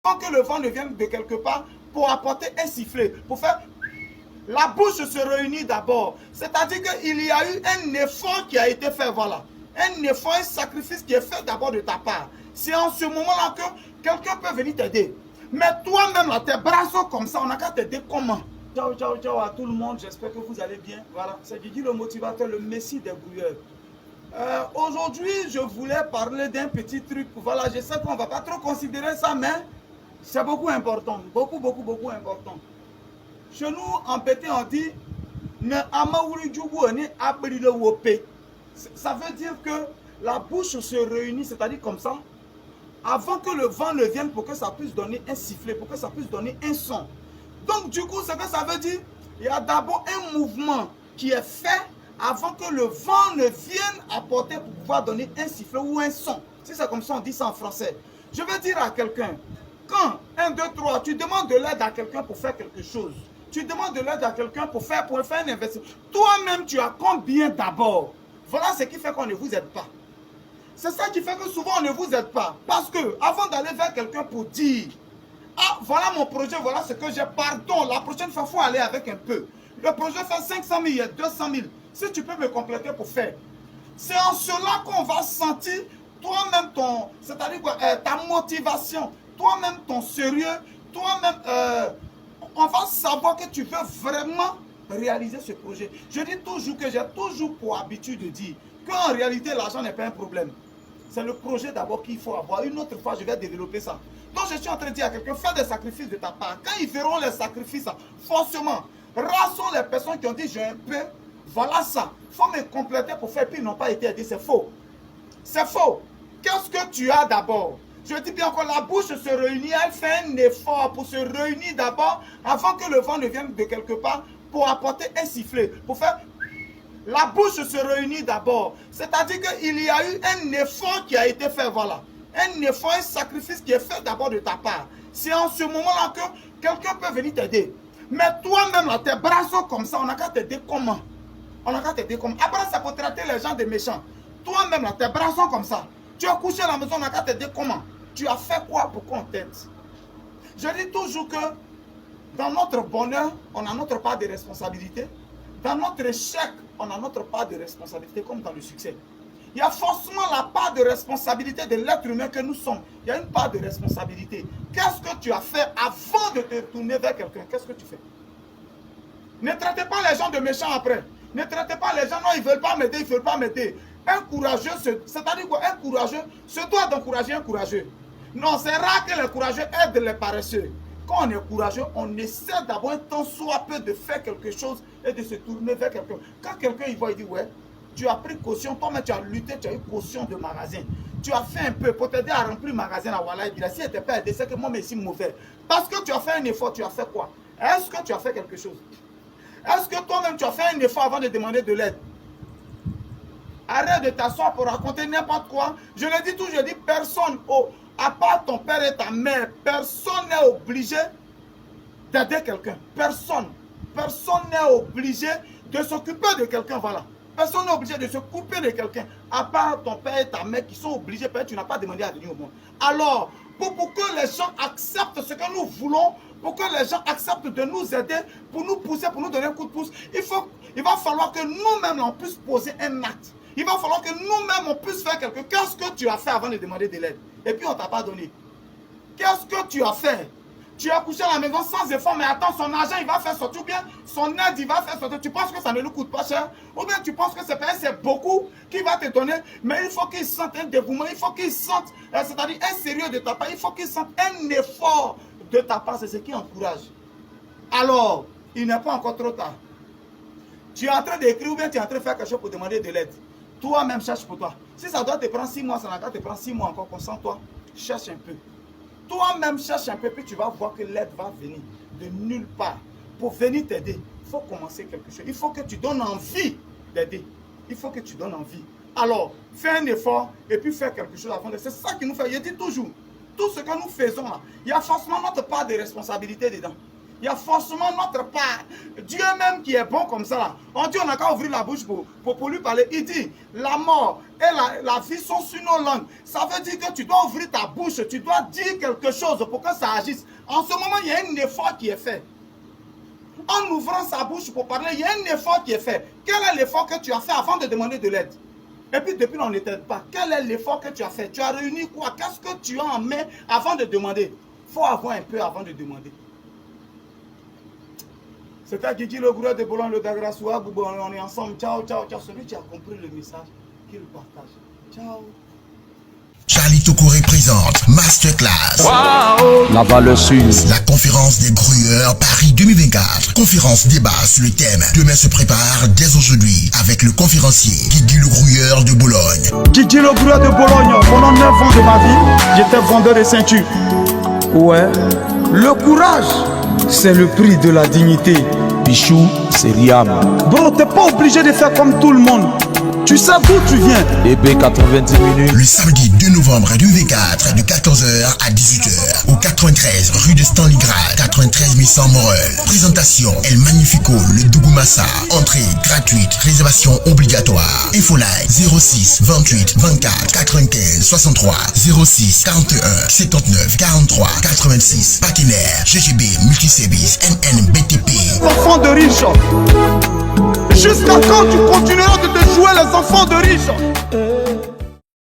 Avant que le vent ne vienne de quelque part pour apporter un sifflet, pour faire... La bouche se réunit d'abord. C'est-à-dire qu'il y a eu un effort qui a été fait, voilà. Un effort, un sacrifice qui est fait d'abord de ta part. C'est en ce moment-là que quelqu'un peut venir t'aider. Mais toi-même, là, tes bras sont comme ça, on n'a qu'à t'aider comment? Ciao, ciao, ciao à tout le monde, j'espère que vous allez bien. Voilà, c'est Didi le motivateur, le messie des brouilleurs. Aujourd'hui, je voulais parler d'un petit truc. Voilà, je sais qu'on ne va pas trop considérer ça, mais c'est beaucoup important. Beaucoup, beaucoup, beaucoup important. Chez nous, en pété, on dit ça veut dire que la bouche se réunit, c'est-à-dire comme ça, avant que le vent ne vienne pour que ça puisse donner un sifflet, pour que ça puisse donner un son. Donc, du coup, ce que ça veut dire, il y a d'abord un mouvement qui est fait avant que le vent ne vienne apporter pour pouvoir donner un sifflet ou un son. Si c'est comme ça, on dit ça en français. Je veux dire à quelqu'un, quand 1, 2, 3, tu demandes de l'aide à quelqu'un pour faire quelque chose, tu demandes de l'aide à quelqu'un pour faire un investissement, toi-même, tu as combien d'abord? Voilà ce qui fait qu'on ne vous aide pas. C'est ça qui fait que souvent, on ne vous aide pas. Parce que, avant d'aller vers quelqu'un pour dire, ah, voilà mon projet, voilà ce que j'ai, pardon, la prochaine fois, il faut aller avec un peu. Le projet fait 500 000, il y a 200 000. Si tu peux me compléter pour faire. C'est en cela qu'on va sentir toi-même c'est-à-dire ta motivation, toi-même ton sérieux, toi-même, on va savoir que tu veux vraiment réaliser ce projet. Je dis toujours que j'ai toujours pour habitude de dire qu'en réalité, l'argent n'est pas un problème. C'est le projet d'abord qu'il faut avoir. Une autre fois, je vais développer ça. Donc, je suis en train de dire à quelqu'un, fais des sacrifices de ta part. Quand ils verront les sacrifices, forcément, rares sont les personnes qui ont dit, j'ai un peu, voilà ça. Il faut me compléter pour faire, puis ils n'ont pas été aidés. C'est faux. C'est faux. Qu'est-ce que tu as d'abord? Je dis bien encore, la bouche se réunit, elle fait un effort pour se réunir d'abord, avant que le vent ne vienne de quelque part, pour apporter un sifflet, pour faire... La bouche se réunit d'abord. C'est-à-dire qu'il y a eu un effort qui a été fait, voilà. Un effort, un sacrifice qui est fait d'abord de ta part. C'est en ce moment-là que quelqu'un peut venir t'aider. Mais toi-même, là, tes bras sont comme ça, on n'a qu'à t'aider comment? On n'a qu'à t'aider comment? Après, ça peut traiter les gens de méchants. Toi-même, là, tes bras sont comme ça. Tu as couché à la maison, on n'a qu'à t'aider comment? Tu as fait quoi pour qu'on t'aide? Je dis toujours que dans notre bonheur, on a notre part de responsabilité. Dans notre échec, on a notre part de responsabilité, comme dans le succès. Il y a forcément la part de responsabilité de l'être humain que nous sommes. Il y a une part de responsabilité. Qu'est-ce que tu as fait avant de te tourner vers quelqu'un? Qu'est-ce que tu fais? Ne traitez pas les gens de méchants après. Ne traitez pas les gens, non, ils ne veulent pas m'aider, ils ne veulent pas m'aider. Un courageux, c'est-à-dire quoi? Un courageux se doit d'encourager un courageux. Non, c'est rare que les courageux aident les paresseux. Quand on est courageux, on essaie d'abord un temps soit peu de faire quelque chose et de se tourner vers quelqu'un. Quand quelqu'un il voit, il dit, ouais, tu as pris caution, toi-même tu as lutté, tu as eu caution de magasin. Tu as fait un peu pour t'aider à remplir le magasin à Walla. Il dit, si elle n'était pas aidé, c'est que moi, mais si mauvais. Parce que tu as fait un effort, tu as fait quoi? Est-ce que tu as fait quelque chose? Est-ce que toi-même tu as fait un effort avant de demander de l'aide? Arrête de t'asseoir pour raconter n'importe quoi. Je le dis toujours, je dis personne, à part ton père et ta mère, personne n'est obligé d'aider quelqu'un. Personne. Personne n'est obligé de s'occuper de quelqu'un, voilà. Personne n'est obligé de se couper de quelqu'un, à part ton père et ta mère qui sont obligés, peut-être tu n'as pas demandé à venir au monde. Alors, pour que les gens acceptent ce que nous voulons, pour que les gens acceptent de nous aider, pour nous pousser, pour nous donner un coup de pouce, il va falloir que nous-mêmes, on puisse poser un acte. Il va falloir que nous-mêmes, on puisse faire quelque chose. Qu'est-ce que tu as fait avant de demander de l'aide? Et puis, on ne t'a pas donné. Qu'est-ce que tu as fait? Tu as couché à la maison sans effort, mais attends, son argent, il va faire sortir, ou bien son aide, il va faire sortir. Tu penses que ça ne lui coûte pas cher? Ou bien tu penses que c'est beaucoup qu'il va te donner, mais il faut qu'il sente un dévouement, il faut qu'il sente, c'est-à-dire un sérieux de ta part, il faut qu'il sente un effort de ta part, c'est ce qui encourage. Alors, il n'est pas encore trop tard. Tu es en train d'écrire ou bien tu es en train de faire quelque chose pour demander de l'aide. Toi-même, cherche pour toi. Si ça doit te prendre 6 mois, ça n'a qu'à te prendre 6 mois encore, concentre-toi, cherche un peu. Toi-même, cherche un peu, puis tu vas voir que l'aide va venir de nulle part. Pour venir t'aider, il faut commencer quelque chose. Il faut que tu donnes envie d'aider. Il faut que tu donnes envie. Alors, fais un effort et puis fais quelque chose avant de... C'est ça qui nous fait. Je dis toujours, tout ce que nous faisons là, il y a forcément notre part de responsabilité dedans. Il y a forcément notre part. Dieu même qui est bon comme ça. Là. On dit on n'a qu'à ouvrir la bouche pour lui parler. Il dit, la mort et la vie sont sur nos langues. Ça veut dire que tu dois ouvrir ta bouche, tu dois dire quelque chose pour que ça agisse. En ce moment, il y a un effort qui est fait. En ouvrant sa bouche pour parler, il y a un effort qui est fait. Quel est l'effort que tu as fait avant de demander de l'aide? Et puis depuis là, on ne t'aide pas. Quel est l'effort que tu as fait? Tu as réuni quoi? Qu'est-ce que tu as en main avant de demander? Il faut avoir un peu avant de demander. C'était Guigui le gourou de Boulogne, le Dagrassoua. On est ensemble. Ciao, ciao, ciao. Celui qui a compris le message, qu'il le partage. Ciao. Charlie Tokoré présente Masterclass. Wow. La valeur sûre. La conférence des grouilleurs Paris 2024. Conférence débat sur le thème Demain se prépare dès aujourd'hui avec le conférencier Guigui le grouilleur de Boulogne. Guigui le grouilleur de Boulogne. Pendant 9 ans de ma vie, j'étais vendeur de ceintures. Ouais. Le courage, c'est le prix de la dignité. Bichou, c'est Riam. Bro, t'es pas obligé de faire comme tout le monde. Tu sais d'où tu viens. EB 90 minutes. Le samedi 2 novembre 2024 de 14h à 18h au 93 rue de Stalingrad, 93 100 Morel. Présentation El Magnifico, le Dougoumassa. Entrée gratuite, réservation obligatoire. Infoline 06 28 24 95 63 06 41 79 43 86. Partenaire GGB Multiservice NNBTP. Enfants de riches. Jusqu'à quand tu continueras de te jouer les enfants de riches?